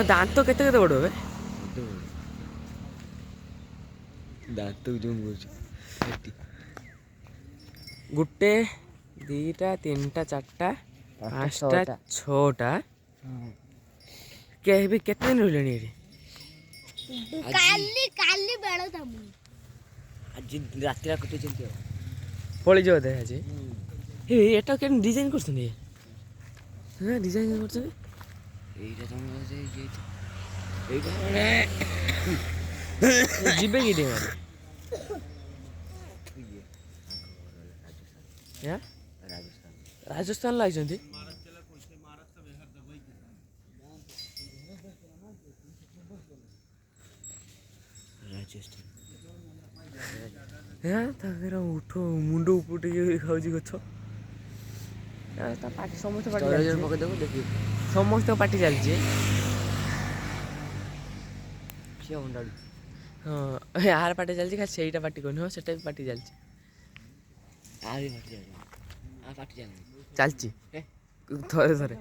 ଦାନ୍ତ କେତେ କେତେ ବଡ଼ ଏବେ? ଦାନ୍ତ ଜୁମ୍ କରୁଛି। ଗୋଟେ ଦିଟା ତିନିଟା ଚାରିଟା ପାଞ୍ଚଟା ଛଅଟା। କେତେ ଦିନ ରହିଲେଣି ଏଠି? କାଲି ବେଳ ଆଜି ରାତିରେ କଟେଇଛନ୍ତି ଆଉ ପଳେଇଯିବ ବୋଧେ ଆଜି। ଏଟା କେମିତି ଡିଜାଇନ୍ କରୁଛନ୍ତି? ହଁ ଡିଜାଇନ୍ କରୁଛନ୍ତି। ଏଇଟା ତମର ଯିବେ କି ଟିକେ ମାନେ ରାଜସ୍ଥାନ ଲାଗିଛନ୍ତି। ତାଙ୍କର ଉଠ ମୁଣ୍ଡ ଉପରୁ ଟିକେ ଖାଉଛି ଗଛ। ତା ପାଟି ସମସ୍ତେ ପାଟି ଚାଲିଛି। ପକେଇଦେବୁ ଦେଖିବୁ ସମସ୍ତଙ୍କ ପାଟି ଚାଲିଛି। କିଏ ଅଣ୍ଡାଳୁ? ହଁ ଆର ପାଟି ଚାଲିଛି ଖାଲି ସେଇଟା ପାଟି କରୁନି। ହଁ ସେଟା ବି ପାଟି ଚାଲିଛି। ଚାଲିଛି ଥରେ ଥରେ।